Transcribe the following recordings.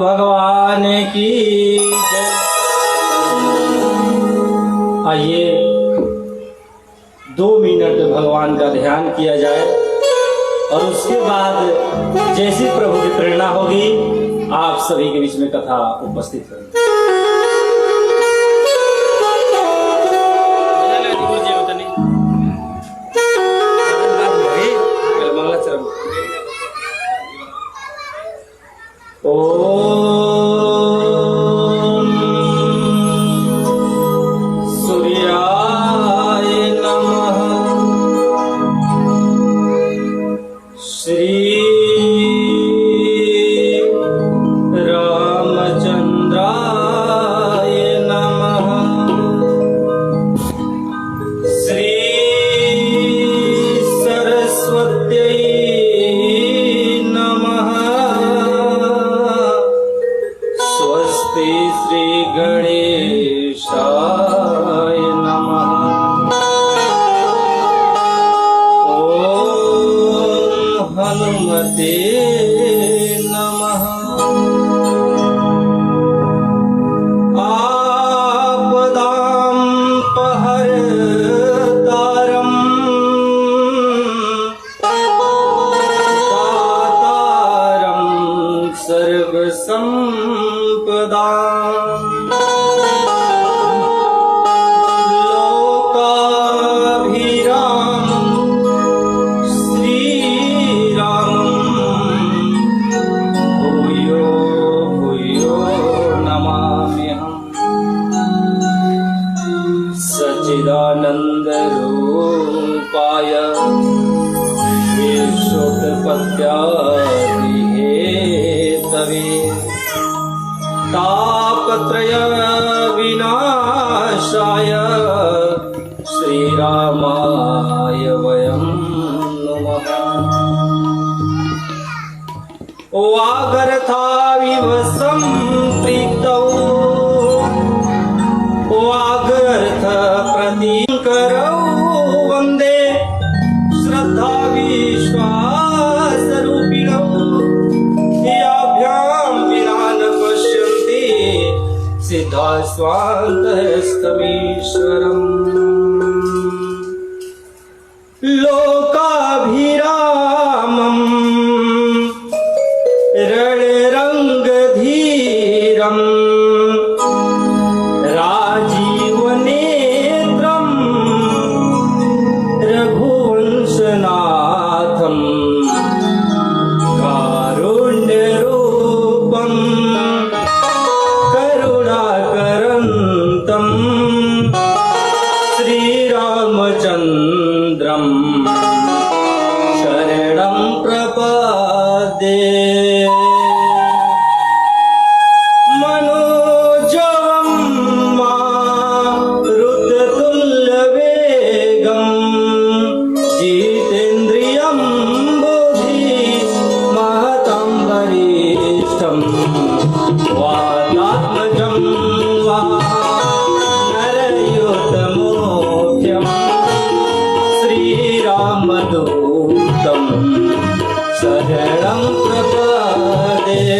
भगवान की जय। आइए 2 मिनट भगवान का ध्यान किया जाए और उसके बाद जैसी प्रभु की प्रेरणा होगी आप सभी के बीच में कथा उपस्थित होगी। तापत्रय विनाशाय श्रीरामाय वयं नमः। वागर्थाविव सम्प्रीतौ वागर्थ प्रतीकरौ वन्दे श्रद्धा विश्वासरूपिणौ सिद्धा स्वान्तस्तमीश्वरम्। लोकाभिरामम् रणरङ्गधीरम् राजीवनेत्रम् रघुवंशनाथम् कारुण्यरूपम् श्रीरामचन्द्रम् शरणं प्रपद्ये। मनोजवं मारुततुल्यवेगं जितेन्द्रियं बुद्धिमतां वरिष्ठं वातात्मजं वा श्रीरामदूतं शरणं प्रपद्ये।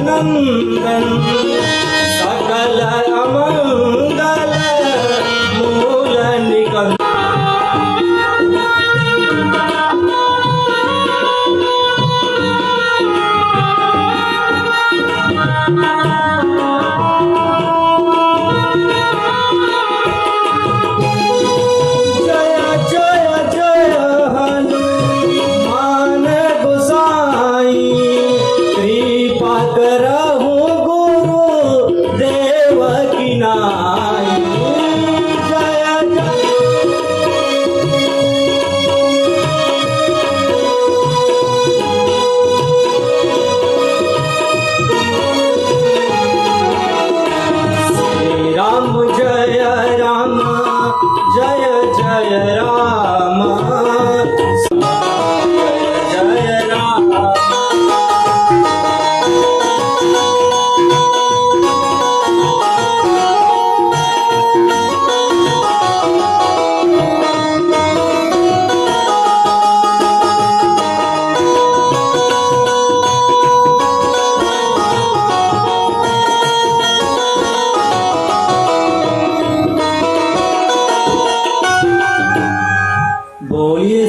नंदन सकल अमंगल मूल निकंदन।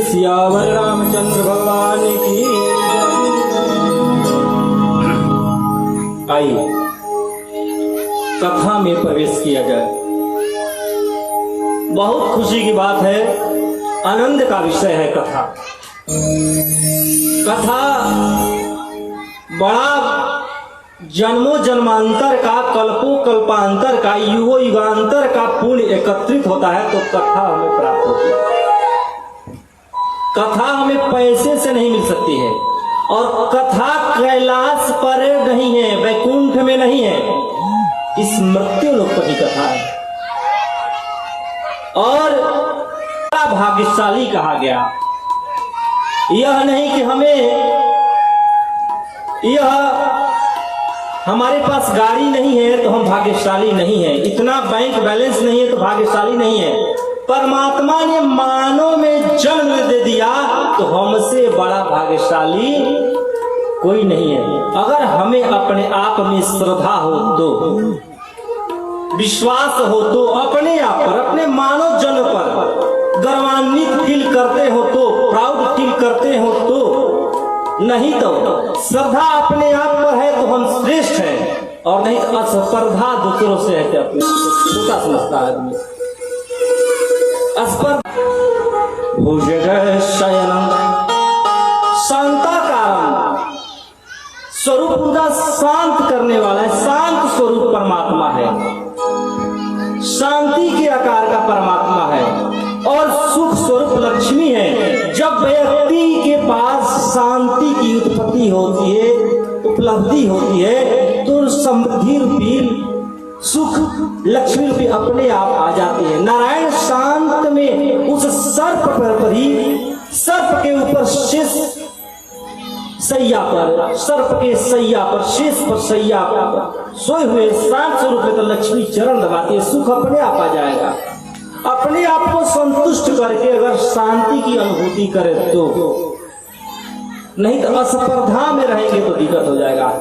सियावर रामचंद्र भगवान की आइए कथा में प्रवेश किया जाए। बहुत खुशी की बात है, आनंद का विषय है कथा। कथा बड़ा जन्मों जन्मांतर का, कल्पों कल्पांतर का, युगों युगांतर का पुण्य एकत्रित होता है तो कथा हमें प्राप्त होती है। कथा हमें पैसे से नहीं मिल सकती है, और कथा कैलाश पर नहीं है, वैकुंठ में नहीं है, इस मृत्यु लोक पर ही कथा है। और बड़ा भाग्यशाली कहा गया, यह नहीं कि हमारे पास गाड़ी नहीं है तो हम भाग्यशाली नहीं है, इतना बैंक बैलेंस नहीं है तो भाग्यशाली नहीं है। परमात्मा ने मानव में जन्म दे दिया तो हमसे बड़ा भाग्यशाली कोई नहीं है। अगर हमें अपने आप में श्रद्धा हो तो, विश्वास हो तो, अपने आप पर, अपने मानव जन्म पर गर्वान्वित फील करते हो तो, प्राउड फील करते हो तो, नहीं तो श्रद्धा अपने आप पर है तो हम श्रेष्ठ हैं, और नहीं तो अस्पर्धा दूसरों से है तो छोटा समझता है आदमी। भुजग शयनम शांताकारम, स्वरूप उनका शांत करने वाला है, शांत स्वरूप परमात्मा है, शांति के आकार का परमात्मा है, और सुख स्वरूप लक्ष्मी है। जब व्यक्ति के पास शांति की उत्पत्ति होती है, उपलब्धि होती है, तो समृद्धि रूपी सुख लक्ष्मी रूपी अपने आप आ जाती है। नारायण शांत में उस सर्प पर ही, सर्प के ऊपर शेष सैया पर, सर्प के सैया पर, शेष पर सैया पर सोए हुए शांत स्वरूप में तो लक्ष्मी चरण दबाती है, सुख अपने आप आ जाएगा। अपने आप को संतुष्ट करके अगर शांति की अनुभूति करे तो, नहीं तो अस्पर्धा में रहेंगे तो दिक्कत हो जाएगा।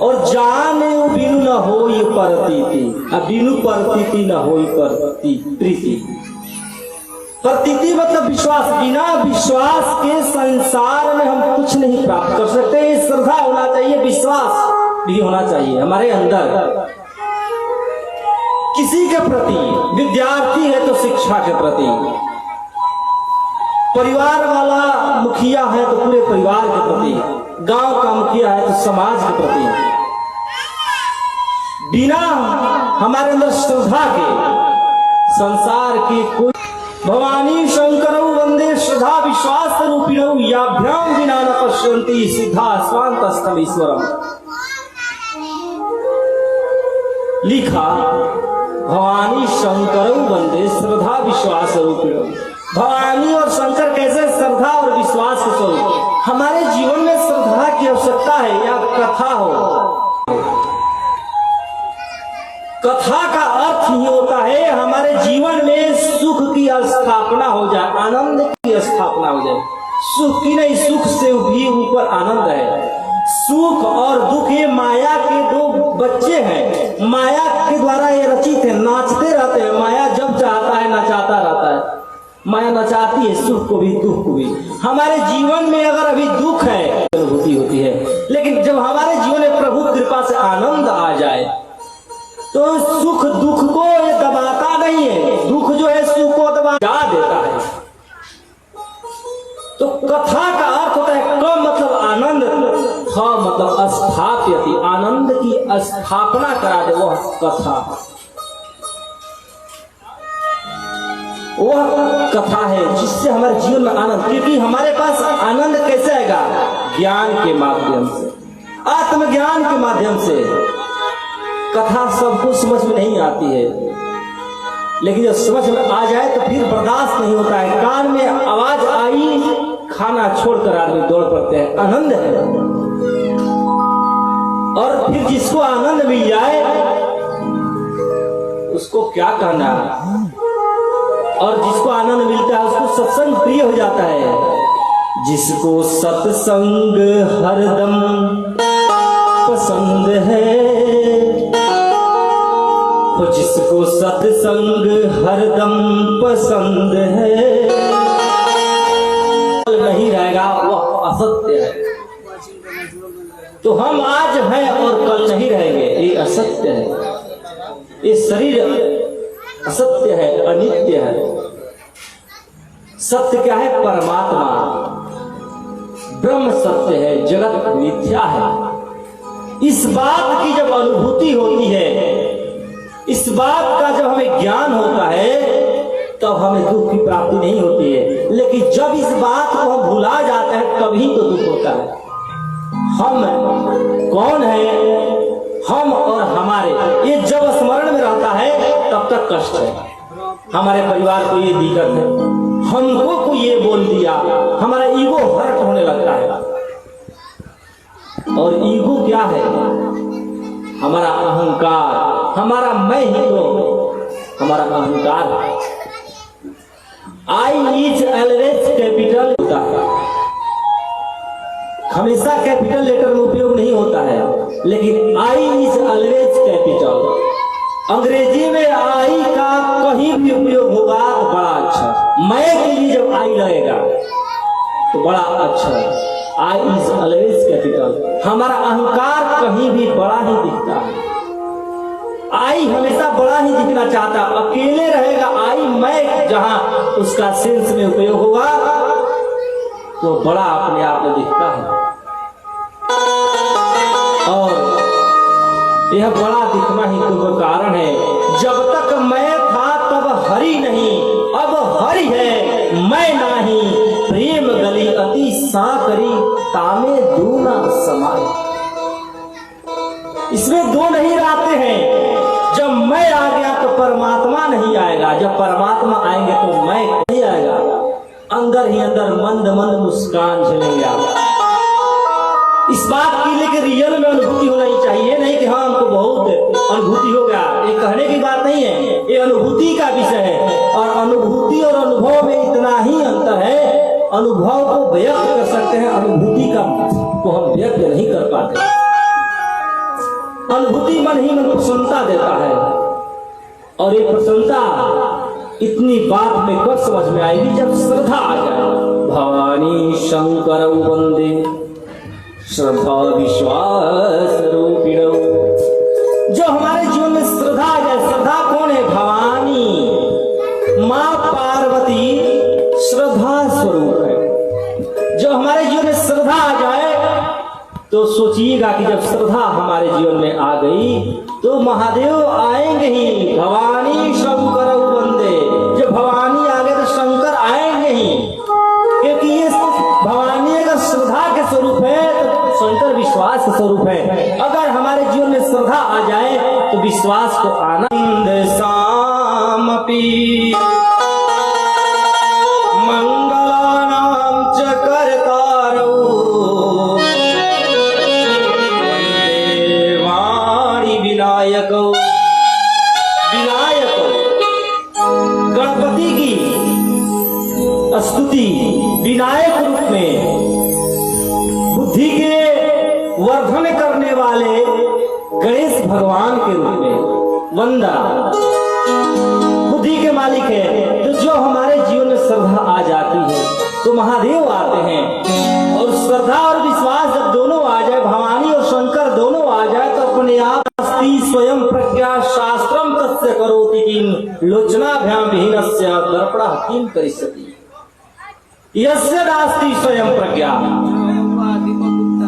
और जाने बिनु न होई परतीति, बिनु परतीति न होई प्रीति। प्रतीति मतलब विश्वास, बिना विश्वास के संसार में हम कुछ नहीं प्राप्त कर सकते। श्रद्धा होना चाहिए, विश्वास भी होना चाहिए हमारे अंदर किसी के प्रति। विद्यार्थी है तो शिक्षा के प्रति, परिवार वाला मुखिया है तो पूरे परिवार के प्रति, गांव का मुखिया है तो समाज के प्रति। बिना हमारे अंदर श्रद्धा के संसार की कोई। भवानी शंकरौ वंदे श्रद्धा विश्वास रूपिणौ, याभ्याम विना न पश्यन्ति सिद्धा स्वान्तस्थम ईश्वरम। लिखा भवानी शंकरौ वंदे श्रद्धा विश्वास रूपिणौ। भवानी और शंकर कैसे? श्रद्धा और विश्वास के स्वरूप। हमारे जीवन में श्रद्धा की आवश्यकता है, या कथा हो। कथा का अर्थ ही होता है हमारे जीवन में सुख की स्थापना हो जाए, आनंद की स्थापना हो जाए। सुख की नहीं, सुख से भी ऊपर आनंद है। सुख और दुख ये माया के माया के द्वारा ये रचित है, नाचते रहते हैं। माया जब चाहता है नचाता रहता है। माया नचाती है सुख को भी दुख को भी। हमारे जीवन में अगर अभी दुख है अनुभूति होती है, लेकिन जब हमारे जीवन में प्रभु कृपा से आनंद आ जाए तो सुख दुख को ये दबाता नहीं है। दुख जो है सुख को दबा देता है। तो कथा का अर्थ होता है क मतलब आनंद, ख मतलब स्थाप्यति, आनंद की स्थापना करा दे, वह कथा, वह कथा है जिससे हमारे जीवन में आनंद। क्योंकि हमारे पास आनंद कैसे आएगा? ज्ञान के माध्यम से, आत्मज्ञान के माध्यम से। कथा सबको समझ में नहीं आती है, लेकिन जब समझ में आ जाए तो फिर बर्दाश्त नहीं होता है। कान में आवाज आई, खाना छोड़कर आदमी दौड़ पड़ते हैं। आनंद है। और फिर जिसको आनंद मिल जाए उसको क्या कहना, और जिसको आनंद मिलता है उसको सत्संग प्रिय हो जाता है। जिसको सत्संग हरदम पसंद है, तो जिसको सत्संग हरदम पसंद है, नहीं रहेगा वह असत्य है। तो हम आज हैं और कल नहीं रहेंगे, ये असत्य है। ये शरीर असत्य है, अनित्य है। सत्य क्या है? परमात्मा, ब्रह्म सत्य है, जगत मिथ्या है। इस बात की जब अनुभूति होती है, इस बात का जब हमें ज्ञान होता है, तब हमें दुख की प्राप्ति नहीं होती है। लेकिन जब इस बात को हम भुला जाते हैं तभी तो दुख होता है। हम कौन है, हम और हमारे, ये जब स्मरण में रहता है तब तक कष्ट है। हमारे परिवार को ये दिक्कत है, हमको कोई ये बोल दिया, हमारा ईगो हर्ट होने लगता है। और ईगो क्या है? हमारा अहंकार, हमारा मैं ही तो हमारा अहंकार है। आई इज ऑलवेज कैपिटल होता है, हमेशा कैपिटल लेटर में उपयोग नहीं होता है, लेकिन आई इज ऑलवेज कैपिटल। अंग्रेजी में आई का कहीं भी उपयोग होगा तो बड़ा अच्छा। मैं के लिए जब आई लगेगा तो बड़ा अच्छा। I is always capital. हमारा अहंकार कहीं भी बड़ा ही दिखता है। आई हमेशा बड़ा ही दिखना चाहता, अकेले रहेगा आई, मैं जहां उसका सेंस में उपयोग होगा तो बड़ा अपने आप में दिखता है। और यह बड़ा दिखना ही तो कारण है। जब तक मैं था तब हरि नहीं, अब हरि है मैं नाही। प्रेम गली अति साकरी, तामे दूना समाए। इसमें दो नहीं रहते हैं। जब मैं आ गया तो परमात्मा नहीं आएगा, जब परमात्मा आएंगे तो मैं नहीं आएगा। अंदर ही अंदर मंद मंद मुस्कान झलेंगे आप। इस बात की लेकिन रियल में अनुभूति होना ही चाहिए, नहीं कि हाँ हमको बहुत अनुभूति हो गया। ये कहने की बात नहीं है, ये अनुभूति का विषय है। और अनुभूति और अनुभव में इतना ही अंतर है। अनुभव को व्यक्त कर सकते हैं, अनुभूति का को हम व्यक्त नहीं कर पाते। अनुभूति मन ही मन प्रसन्नता देता है, और ये प्रसन्नता इतनी बात में कब समझ में आएगी? जब श्रद्धा आ जाए। भवानी शंकर वंदे श्रद्धा विश्वास रूपिणौ। जो हमारे जीवन में श्रद्धा आ जाए। श्रद्धा कौन है? भवानी माँ पार्वती श्रद्धा स्वरूप है। जो हमारे जीवन में श्रद्धा आ जाए तो सोचिएगा कि जब श्रद्धा हमारे जीवन में आ गई तो महादेव आएंगे ही। भवानी शंकर वंदे, जब भवानी आ गए तो शंकर आएंगे ही, क्योंकि ये भवानी अगर श्रद्धा के स्वरूप है तो शंकर विश्वास के स्वरूप है। अगर हमारे जीवन में श्रद्धा आ जाए तो विश्वास को आनंद सामपि मंगलानां च कर्तारौ वंदे वाणी विनायकौ। विनायक गणपति की स्तुति विनायक रूप में, बुद्धि के वर्धन करने वाले गणेश भगवान के रूप में, वंदना खुद ही के मालिक है। तो जो हमारे जीवन में श्रद्धा आ जाती है तो महादेव आते हैं, और श्रद्धा और विश्वास जब दोनों आ जाए, भवानी और शंकर दोनों आ जाए, तो अपने आप अस्ति स्वयं प्रज्ञा शास्त्रम तस्य करोति किं लोचनाभ्याम विहीनस्य दर्पणः किं करिष्यति। यस्य नास्ति स्वयं प्रज्ञा,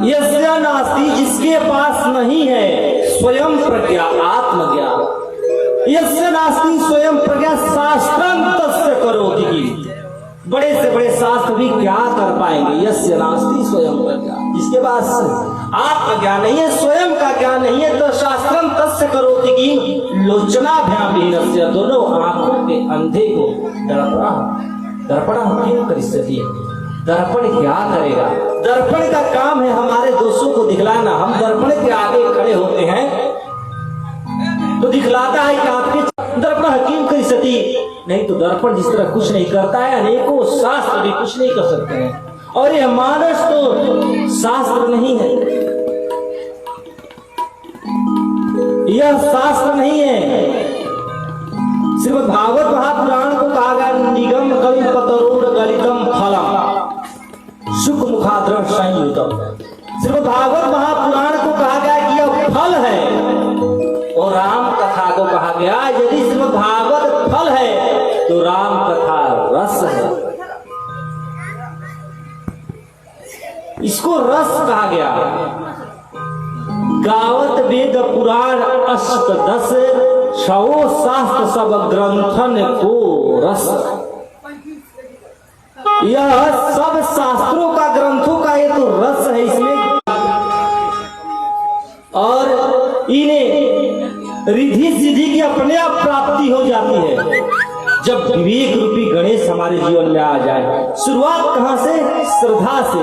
यस्य नास्ति जिसके पास नहीं है स्वयं प्रज्ञा आत्मज्ञान, यस्य नास्ति स्वयं प्रज्ञा शास्त्रम तस्य करोति किं, बड़े से बड़े शास्त्र भी क्या कर पाएंगे। यस्य नास्ति स्वयं प्रज्ञा, जिसके पास आत्मज्ञान नहीं है, स्वयं का ज्ञान नहीं है, तो शास्त्रम तस्य करोति किं लोचनाभ्याम विहीनस्य, दोनों आंखों के अंधे को दर्पणः किं करिष्यति, दर्पण क्या करेगा। दर्पण का काम है हमारे दोषों को दिखलाना। हम दर्पण के आगे खड़े होते हैं तो दिखलाता है कि आपके दर्पण हकीम करिष्यति, नहीं तो दर्पण जिस तरह कुछ नहीं करता है, अनेकों शास्त्र भी कुछ नहीं कर सकते हैं। और यह मानस तो शास्त्र नहीं है, यह शास्त्र नहीं है। श्रीमद् भागवत महापुराण को कहा गया निगम कवि पतरोड़ गलितम फलम शुक मुखाद्र संयुतम। श्रीमद् भागवत महापुराण को कहा गया कि यह फल है, और राम कथा को कहा गया यदि श्रीमद् भागवत फल है तो राम कथा रस है। इसको रस कहा गया। गावत वेद पुराण अष्ट दस सौ शास्त्र सब ग्रंथन को रस, यह सब शास्त्रों का ग्रंथों का ये तो रस है इसमें। और इन्हें रिद्धि सिद्धि की अपने आप प्राप्ति हो जाती है जब विवेक रूपी गणेश हमारे जीवन में आ जाए। शुरुआत कहां से? श्रद्धा से।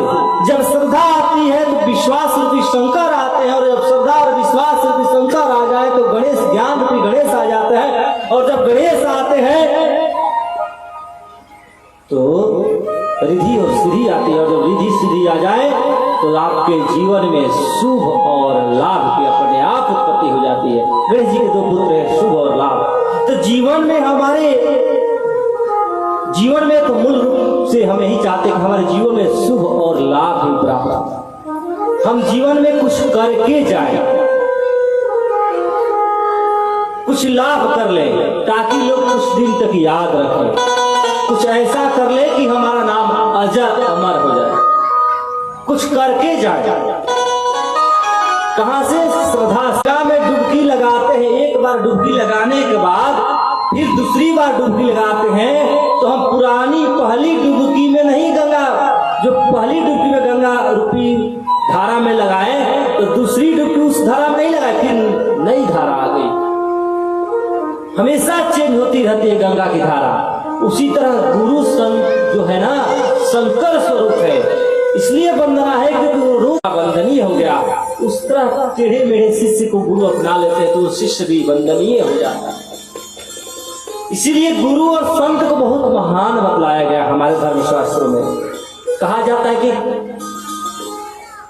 जब श्रद्धा आती है तो विश्वास रूपी शंकर आते हैं, और जब श्रद्धा और विश्वास रूपी शंकर आ जाए तो गणेश ज्ञान रूपी गणेश आ जाते हैं। और जब गणेश आते हैं तो रिद्धि और सिद्धि आती है, और जब रिद्धि सिद्धि आ जाए तो आपके जीवन में शुभ और लाभ की अपने आप उत्पत्ति हो जाती है। गणेश जी के दो पुत्र हैं, शुभ और लाभ। तो जीवन में हमारे जीवन में तो मूल रूप से हम यही चाहते हैं कि हमारे जीवन में शुभ और लाभ भी प्राप्त हो। हम जीवन में कुछ करके जाए, कुछ लाभ कर ले ताकि लोग कुछ दिन तक याद रखें। कुछ ऐसा कर ले कि हमारा नाम अजर अमर हो जाए। कुछ करके जाए। कहां से? श्रद्धा में डुबकी लगाते हैं। एक बार डुबकी लगाने के बाद फिर दूसरी बार डुबकी लगाते हैं तो हम पुरानी पहली डुबकी में नहीं, गंगा जो पहली डुबकी में गंगा रूपी धारा में लगाए तो दूसरी डुबकी उस धारा में नहीं लगाए, फिर नई धारा आ गई। हमेशा चेंज होती रहती है गंगा की धारा। उसी तरह गुरु संत जो है ना शंकर स्वरूप है, इसलिए वंदना है कि रोज वंदनीय हो गया। उस तरह टेढ़े मेढ़े शिष्य को गुरु अपना लेते हैं तो शिष्य भी वंदनीय हो जाता है। इसीलिए गुरु और संत को बहुत महान बतलाया गया हमारे धर्मशास्त्रों में। कहा जाता है कि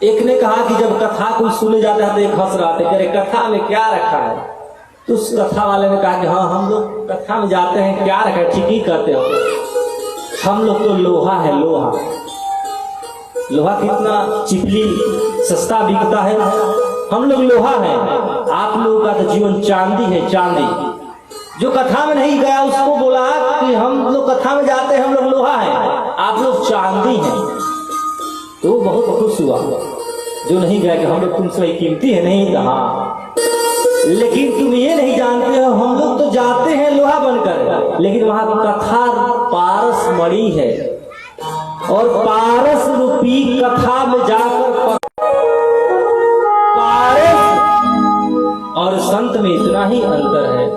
एक ने कहा कि जब कथा कोई सुने जाता है तो एक हंस रहा था, कथा में क्या रखा है? तो उस कथा वाले ने कहा कि हाँ हम लोग कथा में जाते हैं, क्या रखा है? ठीक ही कहते हो, हम लोग तो लोहा है। लोहा लोहा कितना चिपली सस्ता बिकता है, हम लोग लोहा है। आप लोगों का तो जीवन चांदी है, चांदी। जो कथा में नहीं गया उसको बोला कि हम लोग कथा में जाते हैं, हम लोग लोहा है, आप लोग चांदी हैं। तो बहुत खुश हुआ। जो नहीं गया कि हम लोग तुमसे कीमती है, नहीं कहा। लेकिन तुम ये नहीं जानते हो हम लोग तो जाते हैं लोहा बनकर, लेकिन वहां कथा पारस मणि है, और पारस रूपी कथा में जाकर पारस और संत में इतना ही अंतर है।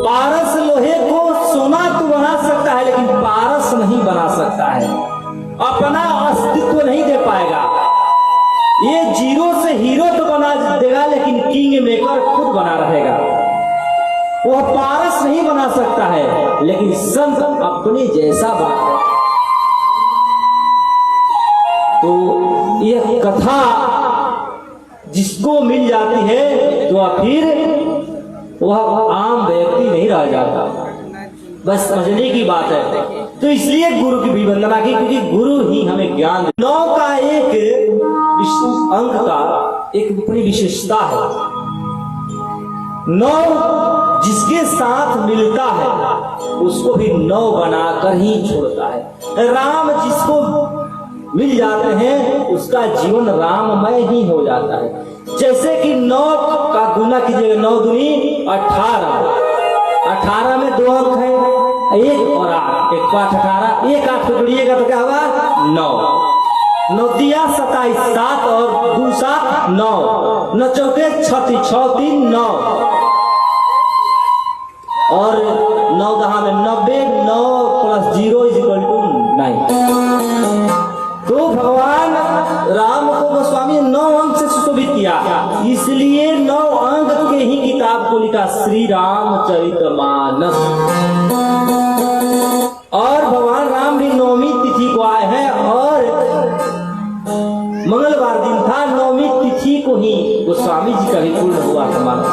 पारस लोहे को सोना तो बना सकता है, लेकिन पारस नहीं बना सकता है, अपना अस्तित्व नहीं दे पाएगा। ये जीरो से हीरो तो बना देगा, लेकिन किंग मेकर खुद बना रहेगा। वह पारस नहीं बना सकता है, लेकिन संत अपने जैसा बना है। तो यह कथा जिसको मिल जाती है तो फिर वह नहीं रह जाता। बस समझने की बात है। तो इसलिए गुरु की भी वंदना की, क्योंकि गुरु ही हमें ज्ञान दे। 9 का एक अंक का एक बड़ी विशेषता है। 9 जिसके साथ मिलता है उसको भी 9 बनाकर ही छोड़ता है। राम जिसको मिल जाते हैं उसका जीवन राममय ही हो जाता है। जैसे कि 9 का गुना कीजिएगा, 9 दूनी 18, 18 में 2 अंक है, 1 और 8, 1 5 18, 1 8 को जोड़िएगा तो क्या होगा 9, 9 दिया 27, 7 और 2 7 9, 9 चौके 36, 6 3 9 और 9 दहा में 90, 9 + 0 = 9। तो भगवान राम को गोस्वामी 9 अंक से सुशोभित किया, इसलिए 9 अंक के ही किताब को लिखा श्री रामचरितमानस। और भगवान राम भी 9वीं तिथि को आए हैं और मंगलवार दिन था, 9वीं तिथि को ही गोस्वामी जी का भी पूर्ण हुआ था मानस।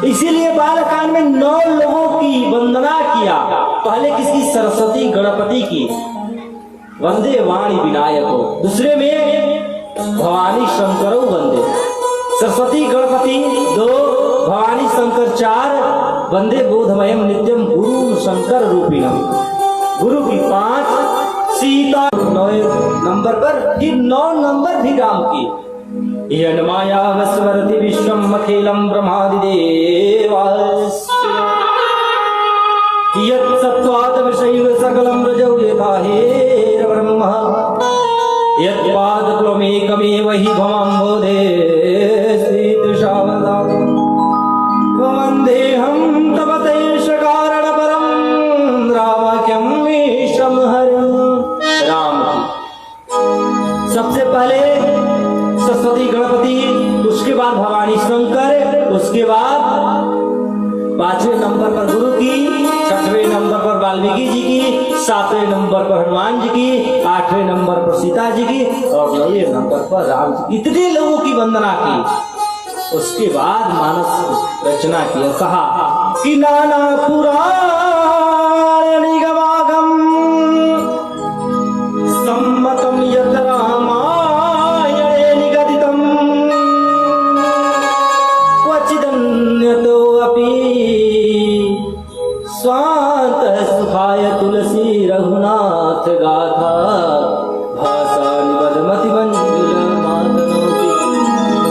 इसीलिए बालकांड में 9 लोगों की वंदना किया। पहले किसकी? सरस्वती गणपति की, वंदे वाणी विनायको। दूसरे में भवानी शंकर वंदे, सरस्वती गणपति 2, भवानी शंकर 4, वंदे बोधमयम नित्यम गुरु शंकर रूपिणम। गुरु की 5, सीता 9 नंबर पर, फिर 9 नंबर भी राम की। यन माया वस्वरति विश्वम अखिलम ब्रह्मादिदेवास्य यत् सत्त्वात् विषयैव सकलं रजौ यथा हेरब्रह्म यत्पादक्लमेकमेव हि भवाम्बोधे श्रीदृशावतारम् वन्देऽहं तव तेषकारणपरं रामक्यं ईशं हरिं। राम सबसे पहले सरस्वती गणपति, उसके बाद भवानी शंकर, उसके बाद 5वें नंबर पर गुरु की, 6वें नंबर पर वाल्मीकि जी की, 7वें नंबर पर हनुमान जी की, 8वें नंबर पर सीता जी की और 9वें नंबर पर राम जी। इतने लोगों की वंदना की। उसके बाद मानस रचना की, कहा कि नाना पुराण निगमागम सम्मतम यत् रामायणे निगदितम क्वचिदन्यतो अपि स्वांत सुखाय तुलसी रघुनाथ गाथा भाषा निबधमति मंजुल मातनोति।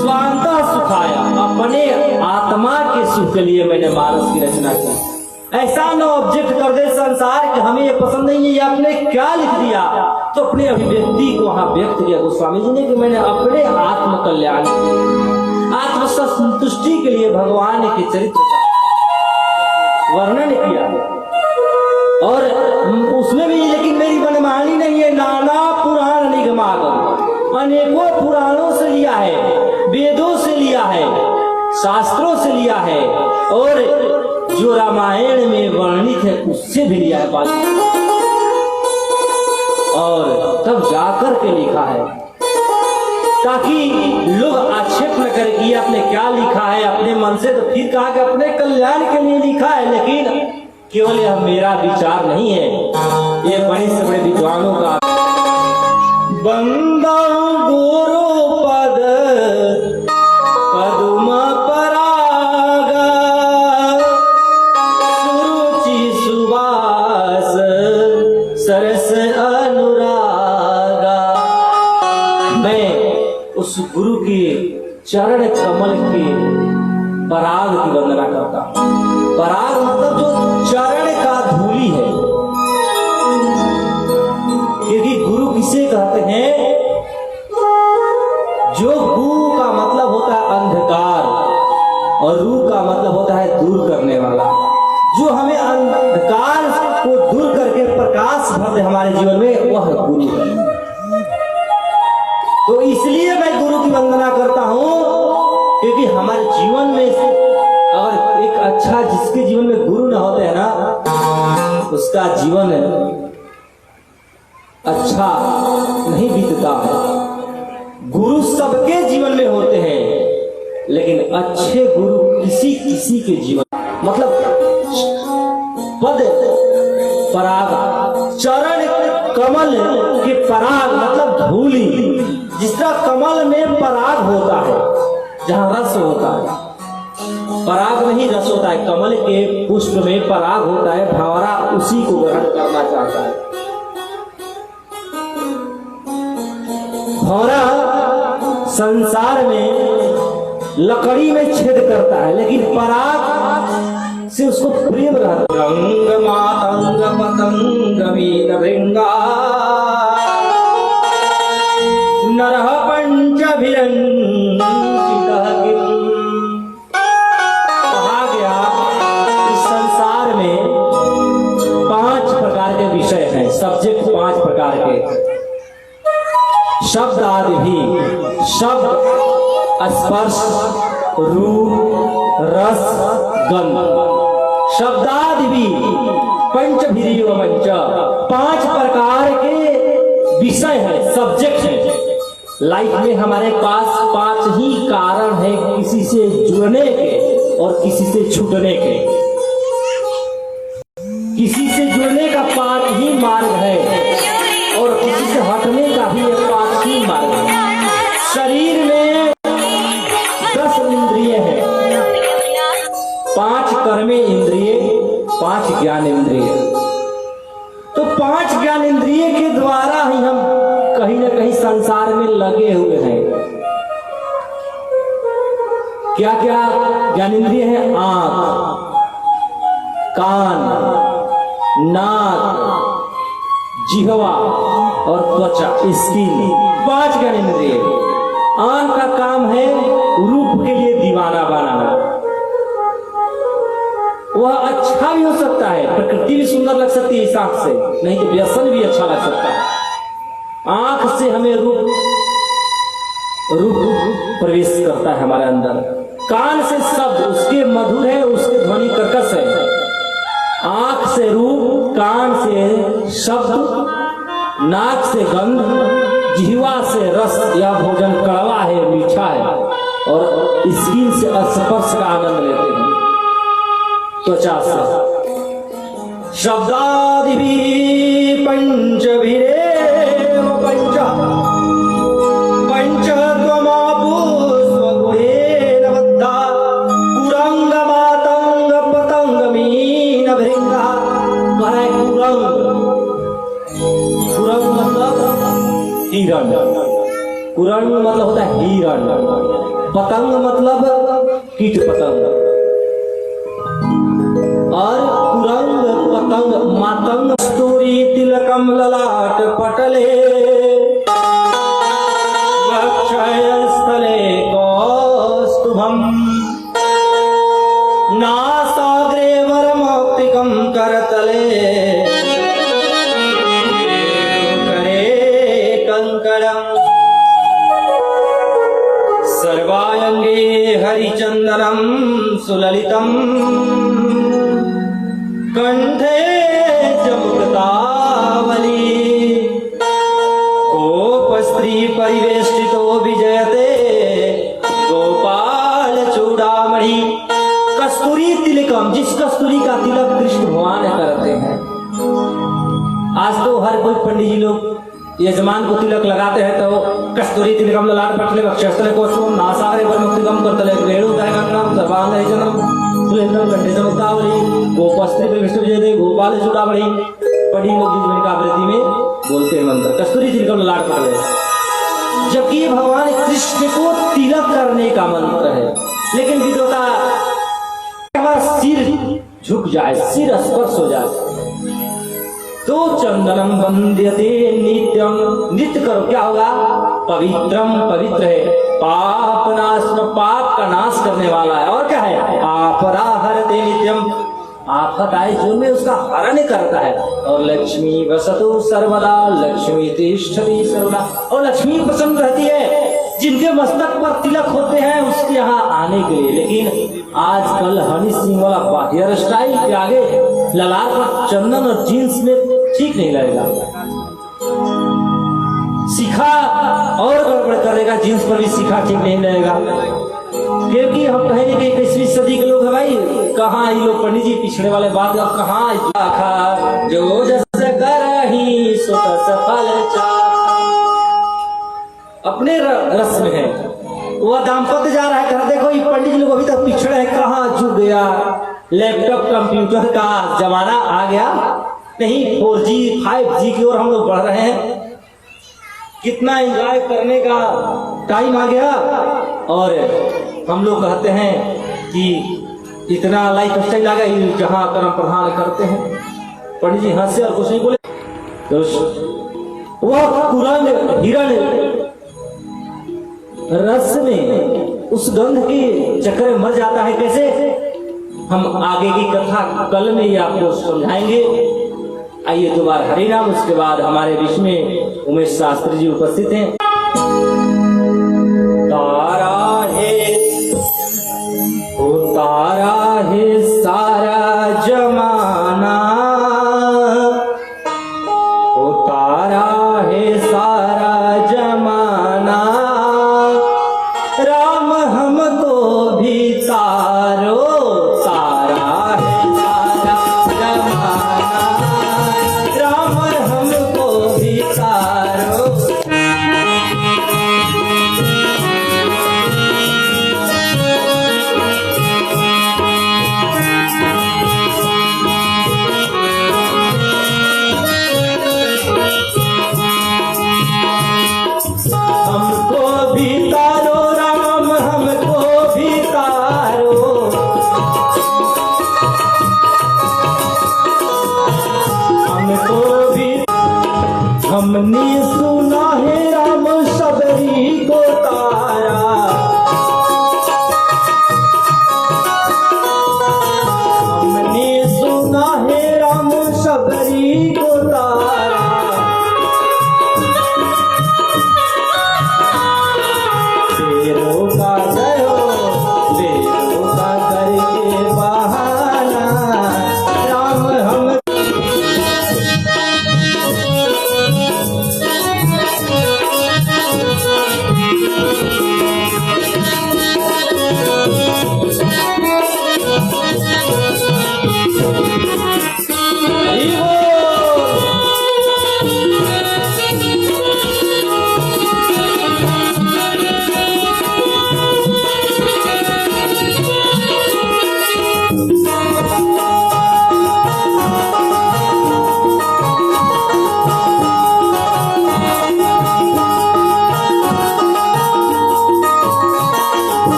स्वांत सुखाय, अपने आत्मा के सुख के लिए मैंने मानस की रचना की। ऐसा न ऑब्जेक्ट कर दे संसार कि हमें ये पसंद नहीं है, ये आपने क्या लिख दिया, तो अपने अभिव्यक्ति को वहां व्यक्त किया गोस्वामी जी ने कि मैंने अपने आत्म कल्याण, आत्म संतुष्टि के लिए भगवान के चरित्र का वर्णन किया। और उसमें भी लेकिन मेरी मनमानी नहीं है। नाना पुराण निगमागम, अनेकों पुराणों से लिया है, वेदों से लिया है, शास्त्रों से लिया है और जो रामायण में वर्णित है उससे भी लिया है बात, और तब जाकर के लिखा है ताकि लोग आक्षेप न करें कि आपने क्या लिखा है अपने मन से। तो फिर कहा कि अपने कल्याण के लिए लिखा है, लेकिन केवल यह मेरा विचार नहीं है, ये बड़े से बड़े विद्वानों का। बंदा गुरु पद पद्म परागा सुरुचि सुवास सरस अनुरागा। मैं उस गुरु के चरण कमल के पराग की वंदना करता हूं। पराग मतलब जो चरण का धूली है, क्योंकि गुरु किसे कहते हैं? जो गु का मतलब होता है अंधकार और रू का मतलब होता है दूर करने वाला, जो हमें अंधकार को दूर करके प्रकाश भर दे हमारे जीवन में, वह गुरु है। तो इसलिए मैं गुरु की वंदना करता हूं, क्योंकि हमारे जीवन में अगर एक अच्छा, जिसके जीवन में गुरु न होते हैं ना, उसका जीवन अच्छा नहीं बीतता है। गुरु सबके जीवन में होते हैं, लेकिन अच्छे गुरु किसी किसी के जीवन, मतलब पद पराग, चरण कमल के पराग मतलब धूली। जिस तरह कमल में पराग होता है, जहाँ रस होता है, पराग में ही रस होता है, कमल के पुष्प में पराग होता है, भंवरा उसी को ग्रहण करना चाहता है। भंवरा संसार में लकड़ी में छेद करता है, लेकिन पराग से उसको प्रेम रहता है। रंग मातंग पतंग मीन भृंगा नरह पंचभिरंचितः कहा गया इस संसार में 5 प्रकार के विषय हैं, सब्जेक्ट 5 प्रकार के। शब्द आदि भी, शब्द, स्पर्श, रूप, रस, गंध। शब्दादि भी पंचभिरीव पंच, 5 प्रकार के विषय है, सब्जेक्ट है। लाइफ में हमारे पास 5 ही कारण है किसी से जुड़ने के और किसी से छूटने के। किसी से जुड़ने का 5 ही मार्ग है और किसी से हटने का भी 5 ही मार्ग है। शरीर में 10 इंद्रिय है, 5 कर्मे इंद्रिय, 5 ज्ञान इंद्रिय। तो 5 ज्ञान इंद्रिय के द्वारा ही हम कहीं ना कहीं संसार में लगे हुए हैं। क्या क्या ज्ञान इंद्रिय है? आंख, कान, नाक, जिह्वा और त्वचा, स्किन, 5 ज्ञान इंद्रिय। आंख का काम है रूप के लिए दीवाना बनाना। वह अच्छा भी हो सकता है, प्रकृति भी सुंदर लग सकती है इस आंख से, नहीं तो व्यसन भी अच्छा लग सकता है। आंख से हमें रूप प्रवेश करता है हमारे अंदर। कान से शब्द, उसके मधुर है, उसके ध्वनि कर्कश है। आंख से रूप, कान से शब्द, नाक से गंध, जिह्वा से रस, यह भोजन कड़वा है, मीठा है, और स्किन से स्पर्श का आनंद लेते हैं। त्वचा से शब्दादि भी पंचभिरे पंच पंचत्वमापु स्वगुहेन बद्धा कुरंग मातंग पतंग मीन भृंगा। करे कुरंग मतलब हिरण, कुरंग मतलब होता है हिरण, पतंग मतलब कीट पतंग, और कुरंग पतंग मातंग। कस्तूरी तिलकम ललाट पटले वक्षय स्थले कौस्तुभम नासाग्रे वरमौक्तिकं करतले करे कंकणं सर्वांगे हरिचंदनं सुललितं कंठे जमुक्तावली गोप स्त्री परिवेष्टितो विजयते गोपाल चूड़ामणि। कस्तूरी तिलकम, जिस कस्तूरी का तिलक कृष्ण भगवान करते हैं। आज तो हर कोई पंडित जी लोग यजमान को तिलक लगाते हैं तो कस्तूरी तिलकम ललाट पटले वक्षस्थले कौस्तुभम नासाग्रे वरमौक्तिकं करतले वेणुदायकं सर्वांगे जनम सुलेन्द्रम कंठे जमुक्तावली गोपस्त्री परिवेष्टितो विजयते गोपाल चूड़ामणि। पढ़ी लोग जिस आवृत्ति में बोलते हैं मंत्र कस्तूरी तिलकम ललाट पटले, जबकि भगवान कृष्ण को तिलक करने का मंत्र है। लेकिन विद्वता हमारा सिर झुक जाए, सिर स्पर्श हो जाए तो चंदनम वंद्यते नित्यम, नित्य करो, क्या होगा? पवित्रम, पवित्र है, पाप नाश, पाप का नाश करने वाला है। और क्या है? आपदा हरते नित्यम, आफत आए जो में उसका हरण करता है। और लक्ष्मी वसतु सर्वदा, लक्ष्मी तिष्ठति सर्वदा, और लक्ष्मी प्रसन्न रहती है जिनके मस्तक पर तिलक होते हैं उसके यहाँ आने के लिए। लेकिन आजकल हनी सिंह वाला हेयर स्टाइल के आगे ललाट पर चंदन और जींस में ठीक नहीं लगेगा। शिखा और गड़बड़ करेगा, जींस पर भी शिखा ठीक नहीं लगेगा। क्योंकि हम कहेंगे कि 21वीं सदी के लोग है भाई, कहाँ ये लोग पंडित जी पिछड़े वाले बात, अब कहाँ जो जस करही सो तस फल चाखा। अपने रस में है, वह दाम्पत्य जा रहा है, कहा देखो ये पंडित जी लोग अभी तक पिछड़े हैं, कहाँ जुड़ गया, लैपटॉप कंप्यूटर का जमाना आ गया, नहीं 4G 5G की ओर हम लोग बढ़ रहे हैं, कितना एंजॉय करने का टाइम आ गया। और हम लोग कहते हैं कि इतना लाइफ स्टाइल आ गया, जहां कर्म प्रधान करते हैं। पंडित जी हंसे और कुछ नहीं बोले। तो वह कुरंग हिरण रस में उस गंध के चक्कर में मर जाता है कैसे, हम आगे की कथा कल में ही आपको समझाएंगे। आइए दोबारा हरि नाम। उसके बाद हमारे बीच में उमेश शास्त्री जी उपस्थित हैं। तारा है ओ तारा है सारा जमाना, ओ तारा है सारा जमाना, राम हमको भी तारो, तारा है सारा जमाना, राम हमको भी तारो। हमको भी तारो राम, हमको भी तारो, हमको भी। हमने सुना है राम सबरी को तारा, हमने सुना है राम सबरी को तारा, शेरों का जय हो, शेरों का करके बहाना, राम हम। हरि बोल।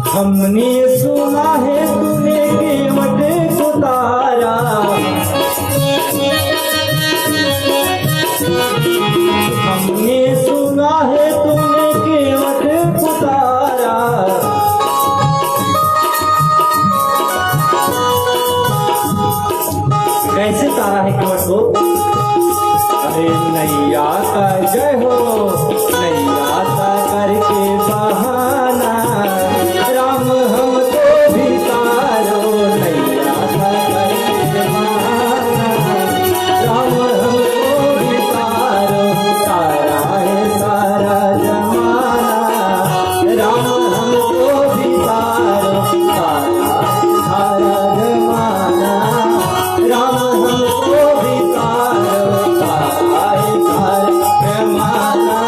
हमने सुना है तूने केवट को तारा, हमने सुना है तूने केवट को तारा, कैसे तारा है केवट को। अरे नैया का जय हो, नैया का करके बहाना, राम हमको भी तारो, नैया का करके बहाना, राम हमको भी तारो, तारा है सारा जमाना, राम हमको भी तारो, तारा है सारा जमाना, राम हमको भी तारो, तारा है सारा जमाना,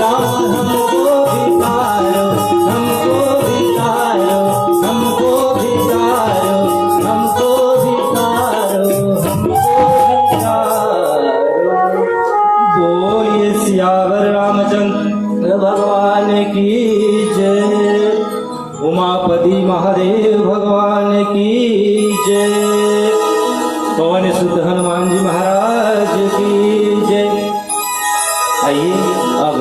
राम हमको भी तारो, हमको भी तारो, हमको भी तारो, हमको भी तारो, हमको भी तारो। बोलिए सियावर रामचंद्र भगवान की जय, उमापति महादेव भगवान की जय, पवन सुत हनुमान जी महाराज की जय। आइए अब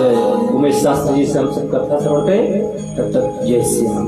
उमेश शास्त्री जी से हम सब कथा श्रवण करें, तब तक जय श्री राम।